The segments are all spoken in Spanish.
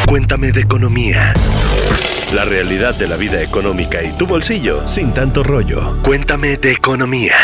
Cuéntame de economía. La realidad de la vida económica y tu bolsillo sin tanto rollo. Cuéntame de economía.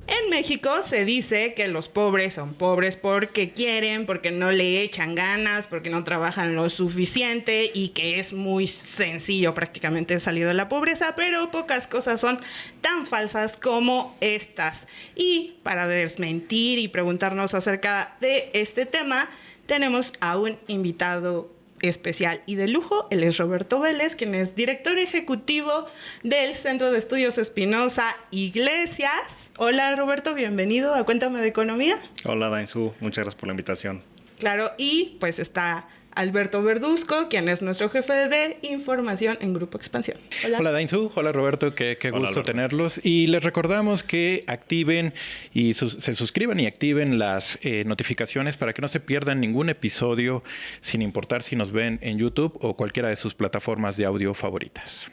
En México se dice que los pobres son pobres porque quieren, porque no le echan ganas, porque no trabajan lo suficiente y que es muy sencillo prácticamente salir de la pobreza, pero pocas cosas son tan falsas como estas. Y para desmentir y preguntarnos acerca de este tema, tenemos a un invitado especial y de lujo. Él es Roberto Vélez, quien es director ejecutivo del Centro de Estudios Espinosa Iglesias. Hola Roberto, bienvenido a Cuéntame de Economía. Hola Dainzú, muchas gracias por la invitación. Claro, y pues está Alberto Verduzco, quien es nuestro jefe de información en Grupo Expansión. Hola Dainzú, hola Roberto, qué gusto Alberto. tenerlos. Y les recordamos que activen y se suscriban y activen las notificaciones para que no se pierdan ningún episodio, sin importar si nos ven en YouTube o cualquiera de sus plataformas de audio favoritas.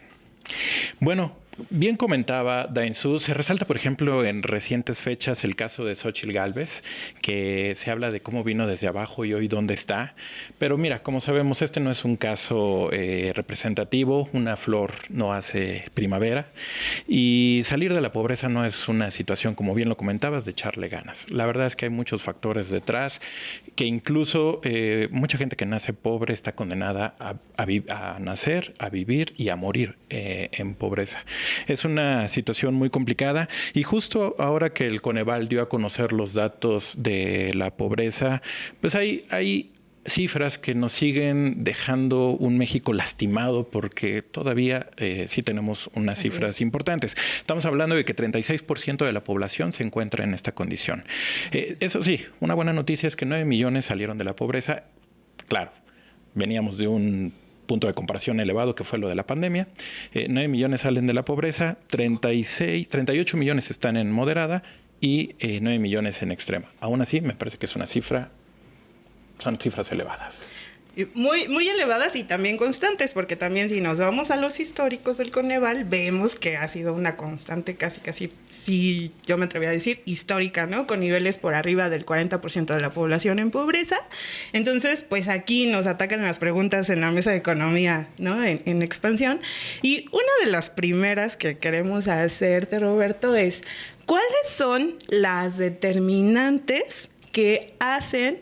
Bueno, bien comentaba Dainzú, se resalta, por ejemplo, en recientes fechas el caso de Xóchitl Gálvez, que se habla de cómo vino desde abajo y hoy dónde está. Pero mira, como sabemos, este no es un caso representativo, una flor no hace primavera y salir de la pobreza no es una situación, como bien lo comentabas, de echarle ganas. La verdad es que hay muchos factores detrás, que incluso mucha gente que nace pobre está condenada a nacer, a vivir y a morir en pobreza. Es una situación muy complicada y justo ahora que el Coneval dio a conocer los datos de la pobreza, pues hay cifras que nos siguen dejando un México lastimado porque todavía sí tenemos unas cifras importantes. Estamos hablando de que 36% de la población se encuentra en esta condición. Eso sí, una buena noticia es que 9 millones salieron de la pobreza. Claro, veníamos de un punto de comparación elevado que fue lo de la pandemia. 9 millones salen de la pobreza, 38 millones están en moderada y 9 millones en extrema. Aún así, me parece que es son cifras elevadas. Muy, muy elevadas y también constantes, porque también si nos vamos a los históricos del Coneval, vemos que ha sido una constante casi, sí, yo me atrevería a decir, histórica, ¿no? Con niveles por arriba del 40% de la población en pobreza. Entonces, pues aquí nos atacan las preguntas en la mesa de economía, ¿no? En expansión. Y una de las primeras que queremos hacerte, Roberto, es ¿cuáles son las determinantes que hacen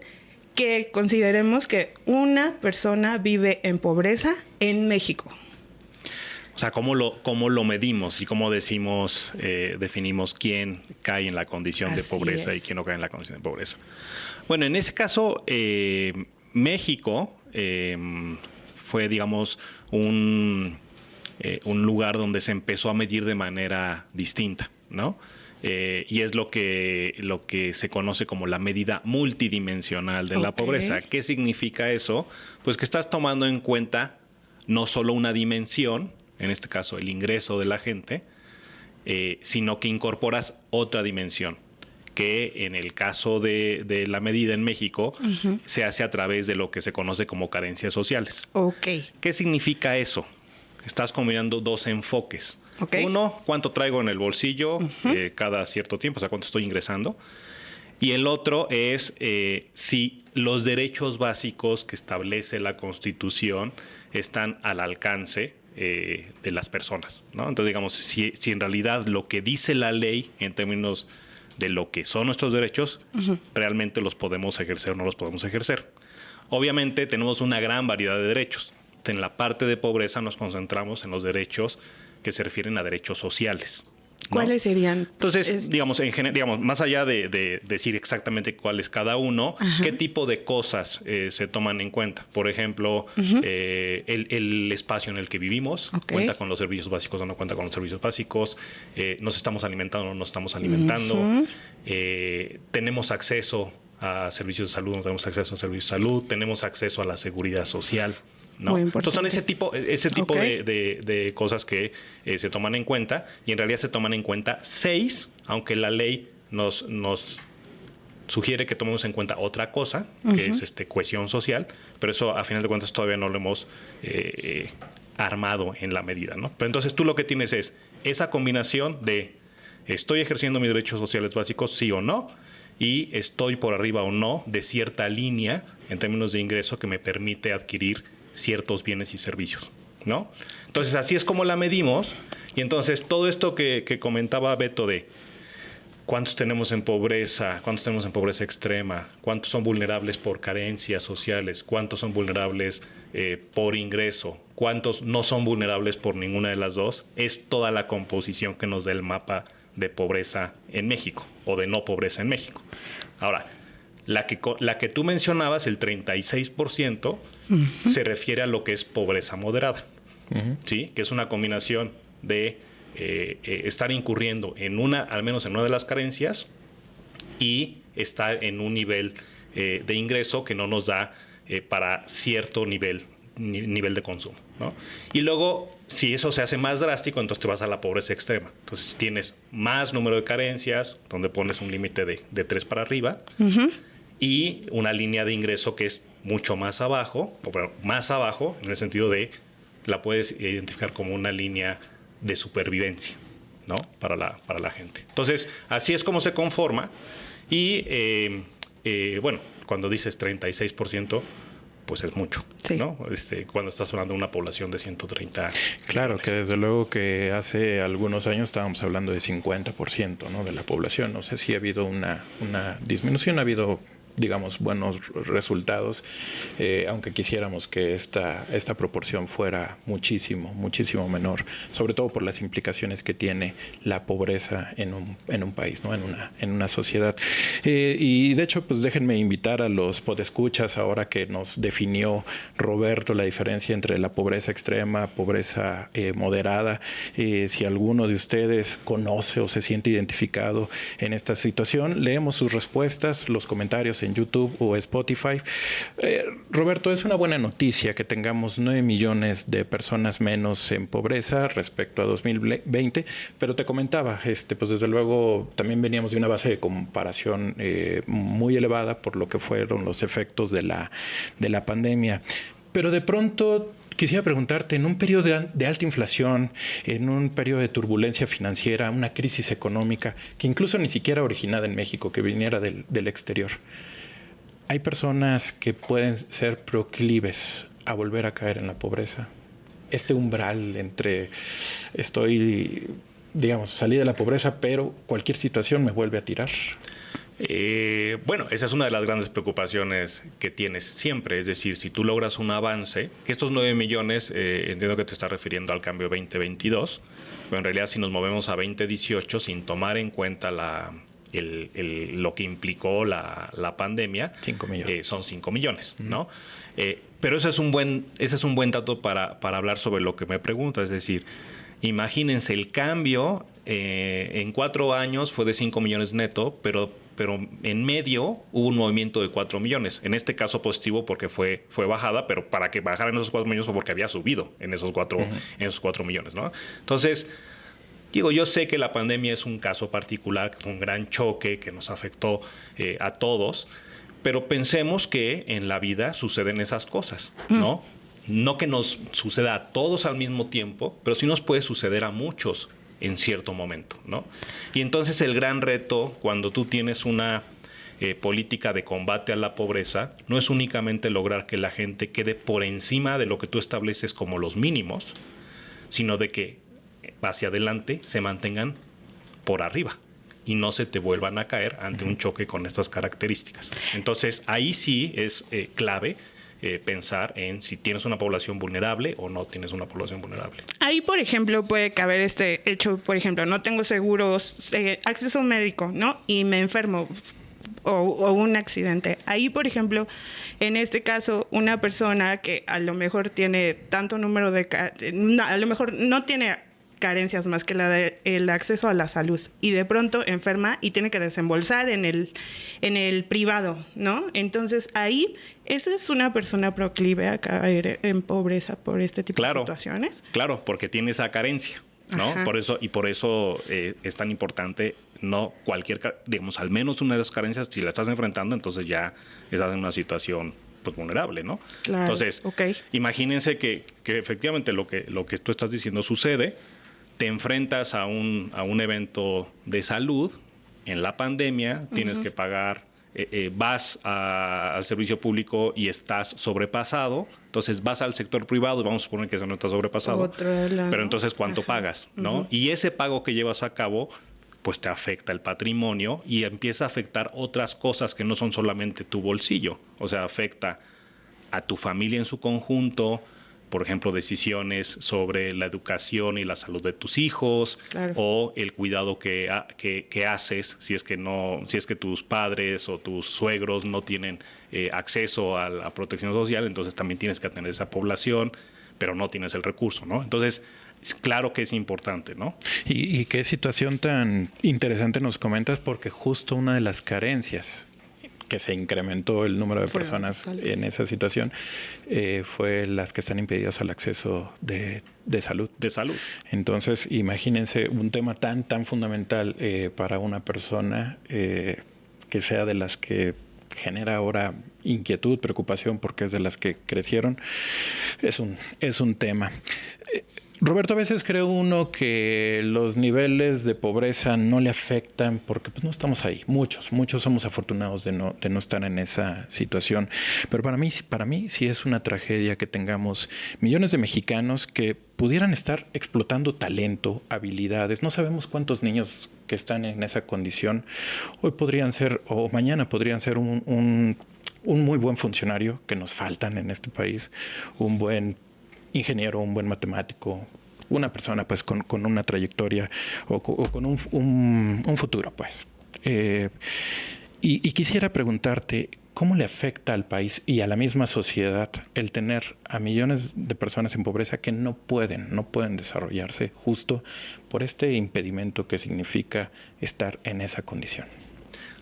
que consideremos que una persona vive en pobreza en México? O sea, ¿cómo lo medimos y cómo definimos quién cae en la condición de pobreza y quién no cae en la condición de pobreza? Bueno, en ese caso, México fue, digamos, un lugar donde se empezó a medir de manera distinta, ¿no? Y es lo que se conoce como la medida multidimensional de la pobreza. ¿Qué significa eso? Pues que estás tomando en cuenta no solo una dimensión, en este caso el ingreso de la gente, sino que incorporas otra dimensión, que en el caso de la medida en México se hace a través de lo que se conoce como carencias sociales. ¿Qué significa eso? Estás combinando dos enfoques. Uno, cuánto traigo en el bolsillo cada cierto tiempo, o sea, cuánto estoy ingresando. Y el otro es si los derechos básicos que establece la Constitución están al alcance de las personas, ¿no? Entonces, digamos, si en realidad lo que dice la ley en términos de lo que son nuestros derechos, realmente los podemos ejercer o no los podemos ejercer. Obviamente tenemos una gran variedad de derechos. En la parte de pobreza nos concentramos en los derechos que se refieren a derechos sociales, ¿no? ¿Cuáles serían? Entonces, digamos, más allá de decir exactamente cuál es cada uno, ¿qué tipo de cosas se toman en cuenta? Por ejemplo, el espacio en el que vivimos, ¿cuenta con los servicios básicos o no cuenta con los servicios básicos? ¿Nos estamos alimentando o no nos estamos alimentando? ¿Tenemos acceso a servicios de salud o no tenemos acceso a servicios de salud? ¿Tenemos acceso a la seguridad social? ¿No? Entonces son ese tipo de cosas que se toman en cuenta, y en realidad se toman en cuenta 6, aunque la ley nos sugiere que tomemos en cuenta otra cosa, que es cohesión social, pero eso a final de cuentas todavía no lo hemos armado en la medida, ¿no? Pero entonces tú lo que tienes es esa combinación de ¿estoy ejerciendo mis derechos sociales básicos, sí o no? y estoy por arriba o no de cierta línea en términos de ingreso que me permite adquirir ciertos bienes y servicios, ¿no? Entonces, así es como la medimos. Y entonces, todo esto que comentaba Beto de cuántos tenemos en pobreza, cuántos tenemos en pobreza extrema, cuántos son vulnerables por carencias sociales, cuántos son vulnerables por ingreso, cuántos no son vulnerables por ninguna de las dos, es toda la composición que nos da el mapa de pobreza en México o de no pobreza en México. Ahora, la que tú mencionabas, el 36%, se refiere a lo que es pobreza moderada, ¿sí? Que es una combinación de estar incurriendo en al menos en una de las carencias y estar en un nivel de ingreso que no nos da para cierto nivel de consumo, ¿no? Y luego, si eso se hace más drástico, entonces te vas a la pobreza extrema. Entonces tienes más número de carencias, donde pones un límite de 3 para arriba, y una línea de ingreso que es mucho más abajo, en el sentido de la puedes identificar como una línea de supervivencia, ¿no? Para la gente. Entonces, así es como se conforma. Y, bueno, cuando dices 36%, pues es mucho, sí, ¿no? Cuando estás hablando de una población de 130 Claro, millones. que desde luego que hace algunos años estábamos hablando de 50%, ¿no? De la población. No sé si ha habido una disminución, ha habido, digamos, buenos resultados, aunque quisiéramos que esta proporción fuera muchísimo menor, sobre todo por las implicaciones que tiene la pobreza en un país, ¿no? En una sociedad. Y de hecho, pues déjenme invitar a los podescuchas, ahora que nos definió Roberto la diferencia entre la pobreza extrema, pobreza moderada, si alguno de ustedes conoce o se siente identificado en esta situación, leemos sus respuestas, los comentarios en YouTube o Spotify. Roberto, es una buena noticia que tengamos 9 millones de personas menos en pobreza respecto a 2020, pero te comentaba, pues desde luego también veníamos de una base de comparación muy elevada por lo que fueron los efectos de la pandemia. Pero de pronto quisiera preguntarte, en un periodo de alta inflación, en un periodo de turbulencia financiera, una crisis económica, que incluso ni siquiera originada en México, que viniera del exterior, ¿hay personas que pueden ser proclives a volver a caer en la pobreza? Este umbral entre salí de la pobreza, pero cualquier situación me vuelve a tirar. Bueno, esa es una de las grandes preocupaciones que tienes siempre. Es decir, si tú logras un avance, que estos 9 millones, entiendo que te estás refiriendo al cambio 2022, pero en realidad si nos movemos a 2018 sin tomar en cuenta lo que implicó la pandemia, 5 millones. Son 5 millones, ¿no? Pero ese es un buen dato para hablar sobre lo que me preguntas. Es decir, imagínense, el cambio en 4 años fue de 5 millones neto, pero en medio hubo un movimiento de 4 millones. En este caso positivo porque fue bajada, pero para que bajaran esos 4 millones fue porque había subido en esos 4 millones, ¿no? Entonces, yo sé que la pandemia es un caso particular, que fue un gran choque que nos afectó a todos, pero pensemos que en la vida suceden esas cosas, ¿no? No que nos suceda a todos al mismo tiempo, pero sí nos puede suceder a muchos en cierto momento, ¿no? Y entonces el gran reto cuando tú tienes una política de combate a la pobreza no es únicamente lograr que la gente quede por encima de lo que tú estableces como los mínimos, sino de que hacia adelante se mantengan por arriba y no se te vuelvan a caer ante un choque con estas características. Entonces ahí sí es clave pensar en si tienes una población vulnerable o no tienes una población vulnerable. Ahí, por ejemplo, puede caber este hecho, por ejemplo, no tengo seguros, acceso médico, ¿no? Y me enfermo o un accidente. Ahí, por ejemplo, en este caso, una persona que a lo mejor tiene tanto número a lo mejor no tiene carencias más que el acceso a la salud y de pronto enferma y tiene que desembolsar en el privado, ¿no? Entonces ahí esa es una persona proclive a caer en pobreza por este tipo de situaciones. Claro, porque tiene esa carencia, ¿no? Ajá. Por eso es tan importante, no cualquier, digamos, al menos una de las carencias, si la estás enfrentando, entonces ya estás en una situación pues vulnerable, ¿no? Claro. Entonces, imagínense que efectivamente lo que tú estás diciendo sucede. Te enfrentas a un evento de salud en la pandemia tienes que pagar, vas al servicio público y estás sobrepasado, entonces vas al sector privado y vamos a suponer que eso no está sobrepasado, pero entonces ¿cuánto pagas? ¿No? Y ese pago que llevas a cabo pues te afecta el patrimonio y empieza a afectar otras cosas que no son solamente tu bolsillo. O sea, afecta a tu familia en su conjunto, por ejemplo, decisiones sobre la educación y la salud de tus hijos, o el cuidado que haces si es que tus padres o tus suegros no tienen acceso a la protección social, entonces también tienes que atender esa población, pero no tienes el recurso, ¿no? Entonces, claro que es importante, ¿no? Y qué situación tan interesante nos comentas, porque justo una de las carencias que se incrementó el número de personas en esa situación fue las que están impedidas al acceso de salud. De salud. Entonces, imagínense un tema tan fundamental para una persona que sea de las que genera ahora inquietud, preocupación, porque es de las que crecieron. Es un tema. Roberto, a veces cree uno que los niveles de pobreza no le afectan porque pues, no estamos ahí. Muchos somos afortunados de no estar en esa situación. Pero para mí sí es una tragedia que tengamos millones de mexicanos que pudieran estar explotando talento, habilidades. No sabemos cuántos niños que están en esa condición hoy podrían ser, o mañana podrían ser un muy buen funcionario, que nos faltan en este país, un buen ingeniero, un buen matemático, una persona pues con una trayectoria o con un futuro pues. Y quisiera preguntarte, ¿cómo le afecta al país y a la misma sociedad el tener a millones de personas en pobreza que no pueden desarrollarse justo por este impedimento que significa estar en esa condición?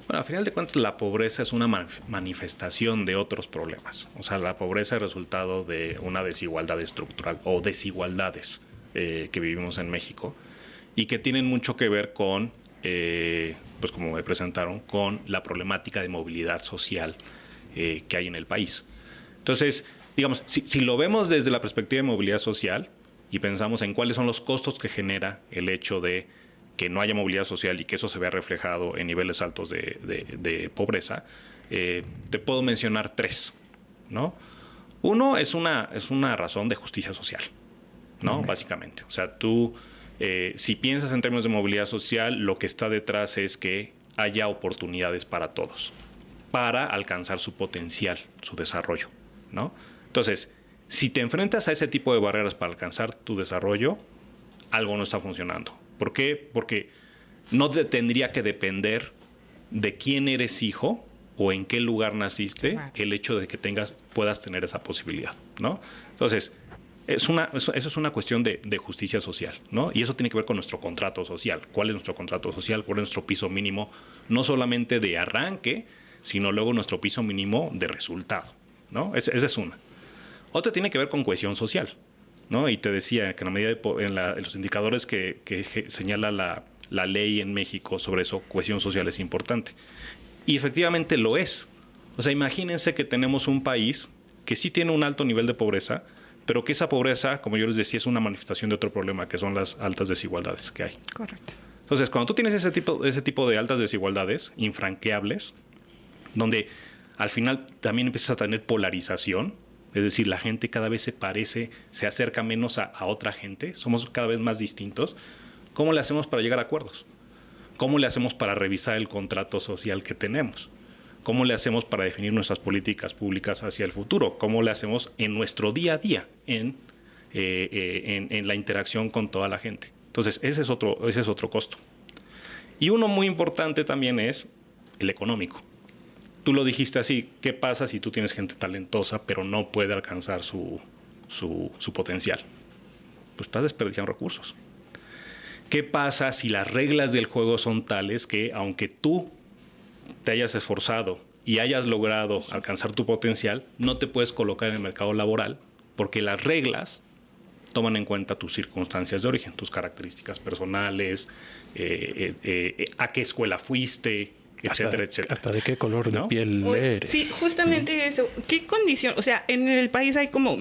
Bueno, al final de cuentas, la pobreza es una manifestación de otros problemas. O sea, la pobreza es resultado de una desigualdad estructural o desigualdades que vivimos en México y que tienen mucho que ver con, pues como me presentaron, con la problemática de movilidad social que hay en el país. Entonces, digamos, si lo vemos desde la perspectiva de movilidad social y pensamos en cuáles son los costos que genera el hecho de que no haya movilidad social y que eso se vea reflejado en niveles altos de pobreza, te puedo mencionar 3, ¿no? Uno es una razón de justicia social, ¿no? Básicamente. O sea, tú, si piensas en términos de movilidad social, lo que está detrás es que haya oportunidades para todos, para alcanzar su potencial, su desarrollo, ¿no? Entonces, si te enfrentas a ese tipo de barreras para alcanzar tu desarrollo, algo no está funcionando. ¿Por qué? Porque no tendría que depender de quién eres hijo o en qué lugar naciste el hecho de que puedas tener esa posibilidad, ¿no? Entonces, eso es una cuestión de justicia social, ¿no? Y eso tiene que ver con nuestro contrato social. ¿Cuál es nuestro contrato social? ¿Cuál es nuestro piso mínimo? No solamente de arranque, sino luego nuestro piso mínimo de resultado, ¿no? Esa es una. Otra tiene que ver con cohesión social, ¿no? Y te decía que en la medida en los indicadores que señala la ley en México sobre eso, cohesión social es importante. Y efectivamente lo es. O sea, imagínense que tenemos un país que sí tiene un alto nivel de pobreza, pero que esa pobreza, como yo les decía, es una manifestación de otro problema, que son las altas desigualdades que hay. Correcto. Entonces, cuando tú tienes ese tipo de altas desigualdades, infranqueables, donde al final también empiezas a tener polarización, es decir, la gente cada vez se acerca menos a otra gente, somos cada vez más distintos. ¿Cómo le hacemos para llegar a acuerdos? ¿Cómo le hacemos para revisar el contrato social que tenemos? ¿Cómo le hacemos para definir nuestras políticas públicas hacia el futuro? ¿Cómo le hacemos en nuestro día a día, en la interacción con toda la gente? Entonces, ese es otro costo. Y uno muy importante también es el económico. Tú lo dijiste así, ¿qué pasa si tú tienes gente talentosa pero no puede alcanzar su potencial? Pues estás desperdiciando recursos. ¿Qué pasa si las reglas del juego son tales que aunque tú te hayas esforzado y hayas logrado alcanzar tu potencial, no te puedes colocar en el mercado laboral porque las reglas toman en cuenta tus circunstancias de origen, tus características personales, a qué escuela fuiste, etcétera, etcétera. ¿Hasta de qué color de piel eres? Sí, justamente eso. ¿Qué condición? O sea, en el país hay como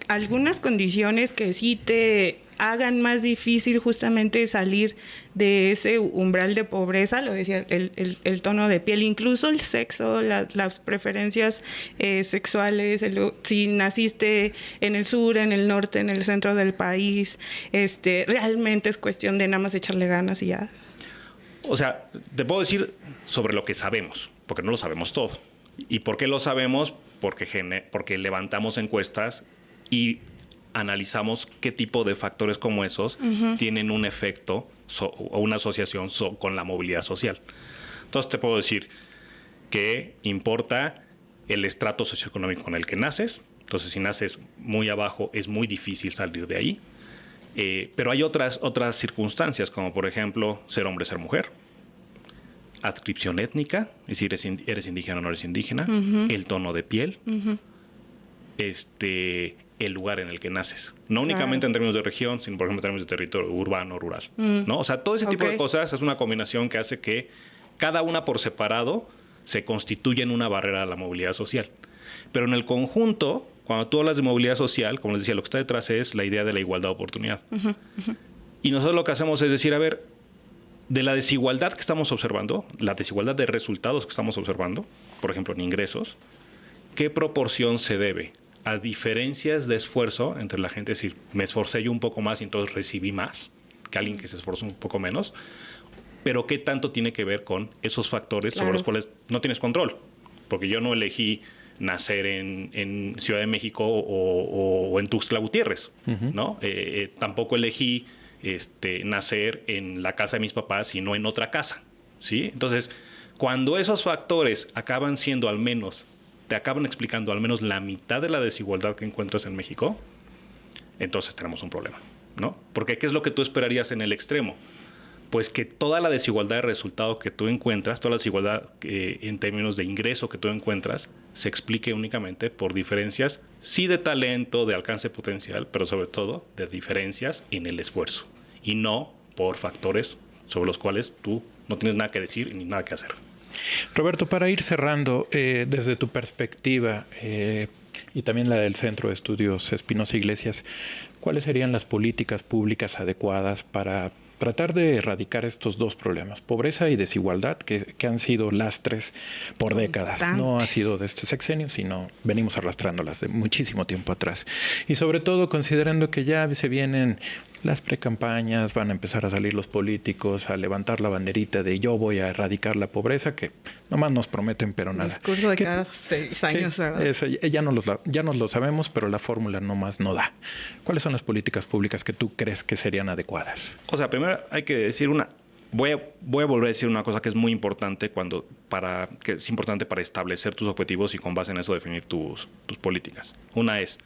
algunas condiciones que sí te hagan más difícil justamente salir de ese umbral de pobreza, lo decía, el tono de piel, incluso el sexo, las preferencias sexuales, si naciste en el sur, en el norte, en el centro del país, realmente es cuestión de nada más echarle ganas y ya. O sea, te puedo decir sobre lo que sabemos, porque no lo sabemos todo. ¿Y por qué lo sabemos? Porque levantamos encuestas y analizamos qué tipo de factores como esos tienen un efecto o una asociación con la movilidad social. Entonces te puedo decir que importa el estrato socioeconómico en el que naces. Entonces, si naces muy abajo, es muy difícil salir de ahí. Pero hay otras circunstancias, como por ejemplo ser hombre, ser mujer, adscripción étnica, es decir, eres indígena o no eres indígena, el tono de piel, el lugar en el que naces. No únicamente en términos de región, sino por ejemplo en términos de territorio urbano, rural. ¿No? O sea, todo ese tipo de cosas es una combinación que hace que cada una por separado se constituya en una barrera a la movilidad social. Pero en el conjunto, cuando tú hablas de movilidad social, como les decía, lo que está detrás es la idea de la igualdad de oportunidad. Y nosotros lo que hacemos es decir, a ver, de la desigualdad que estamos observando, la desigualdad de resultados que estamos observando, por ejemplo, en ingresos, ¿qué proporción se debe a diferencias de esfuerzo entre la gente? Es decir, me esforcé yo un poco más y entonces recibí más que alguien que se esforzó un poco menos. Pero ¿qué tanto tiene que ver con esos factores sobre los cuales no tienes control? Porque yo no elegí nacer en Ciudad de México o en Tuxtla Gutiérrez, ¿no? Tampoco elegí nacer en la casa de mis papás, sino en otra casa, ¿sí? Entonces, cuando esos factores acaban siendo te acaban explicando al menos la mitad de la desigualdad que encuentras en México, entonces tenemos un problema, ¿no? Porque ¿qué es lo que tú esperarías en el extremo? Pues que toda la desigualdad de resultado que tú encuentras, toda la desigualdad en términos de ingreso que tú encuentras, se explique únicamente por diferencias, sí de talento, de alcance potencial, pero sobre todo de diferencias en el esfuerzo y no por factores sobre los cuales tú no tienes nada que decir ni nada que hacer. Roberto, para ir cerrando, desde tu perspectiva y también la del Centro de Estudios Espinosa Iglesias, ¿cuáles serían las políticas públicas adecuadas para tratar de erradicar estos dos problemas, pobreza y desigualdad, que han sido lastres por décadas? No ha sido de este sexenio, sino venimos arrastrándolas de muchísimo tiempo atrás. Y sobre todo considerando que ya se vienen las precampañas, van a empezar a salir los políticos a levantar la banderita de yo voy a erradicar la pobreza, que nomás nos prometen, pero nada. Discurso de cada 6 años, ¿verdad? Eso, ya nos lo sabemos, pero la fórmula nomás no da. ¿Cuáles son las políticas públicas que tú crees que serían adecuadas? O sea, primero hay que decir voy a volver a decir una cosa que es muy importante que es importante para establecer tus objetivos y con base en eso definir tus políticas. Una es,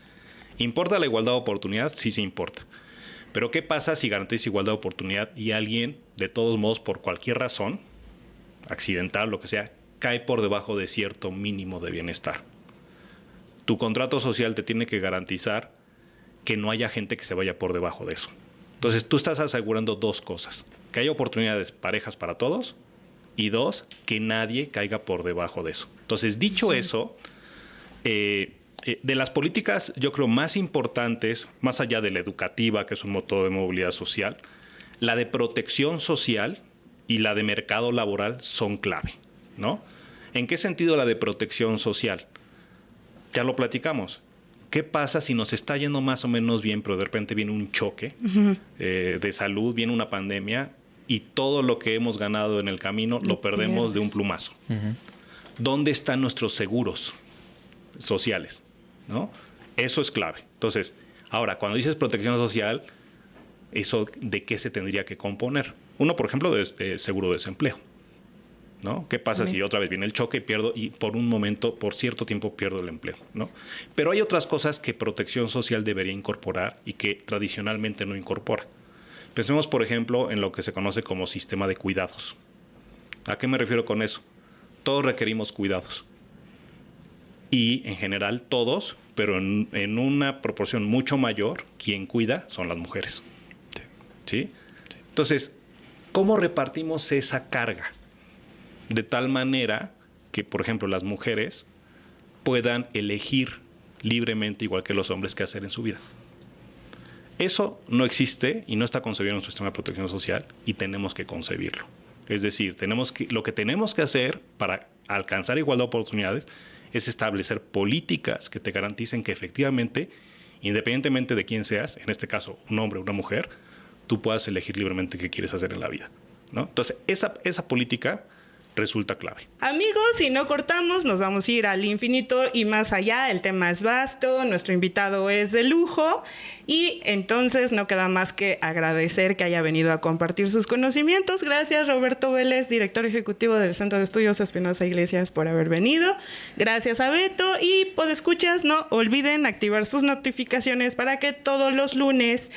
¿importa la igualdad de oportunidad? Sí, sí importa. Pero ¿qué pasa si garantizas igualdad de oportunidad y alguien, de todos modos, por cualquier razón, accidental, lo que sea, cae por debajo de cierto mínimo de bienestar? Tu contrato social te tiene que garantizar que no haya gente que se vaya por debajo de eso. Entonces, tú estás asegurando dos cosas: que haya oportunidades parejas para todos y dos, que nadie caiga por debajo de eso. Entonces, dicho eso, de las políticas, yo creo, más importantes, más allá de la educativa, que es un motor de movilidad social, la de protección social y la de mercado laboral son clave, ¿no? ¿En qué sentido la de protección social? Ya lo platicamos. ¿Qué pasa si nos está yendo más o menos bien, pero de repente viene un choque de salud, viene una pandemia y todo lo que hemos ganado en el camino lo perdemos de un plumazo? ¿Dónde están nuestros seguros sociales? ¿No? Eso es clave. Entonces, ahora, cuando dices protección social, ¿eso de qué se tendría que componer? Uno, por ejemplo, de seguro de desempleo, ¿no? ¿Qué pasa si otra vez viene el choque y por un momento, por cierto tiempo, pierdo el empleo, ¿no? Pero hay otras cosas que protección social debería incorporar y que tradicionalmente no incorpora. Pensemos, por ejemplo, en lo que se conoce como sistema de cuidados. ¿A qué me refiero con eso? Todos requerimos cuidados. Y en general todos, pero en una proporción mucho mayor, quien cuida son las mujeres. ¿Sí? Entonces, ¿cómo repartimos esa carga? De tal manera que, por ejemplo, las mujeres puedan elegir libremente, igual que los hombres, qué hacer en su vida. Eso no existe y no está concebido en nuestro sistema de protección social y tenemos que concebirlo. Es decir, lo que tenemos que hacer para alcanzar igualdad de oportunidades es establecer políticas que te garanticen que efectivamente, independientemente de quién seas, en este caso un hombre o una mujer, tú puedas elegir libremente qué quieres hacer en la vida, ¿no? Entonces, esa política resulta clave. Amigos, si no cortamos, nos vamos a ir al infinito y más allá. El tema es vasto, nuestro invitado es de lujo y entonces no queda más que agradecer que haya venido a compartir sus conocimientos. Gracias, Roberto Vélez, director ejecutivo del Centro de Estudios Espinosa Iglesias, por haber venido. Gracias a Beto y podescuchas, no olviden activar sus notificaciones para que todos los lunes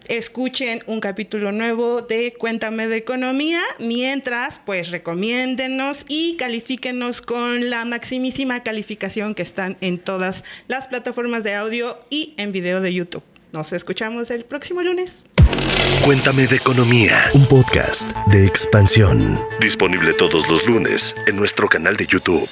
escuchen un capítulo nuevo de Cuéntame de Economía. Mientras, pues recomiéndennos y califíquenos con la maximísima calificación que están en todas las plataformas de audio y en video de YouTube. Nos escuchamos el próximo lunes. Cuéntame de Economía, un podcast de Expansión. Disponible todos los lunes en nuestro canal de YouTube.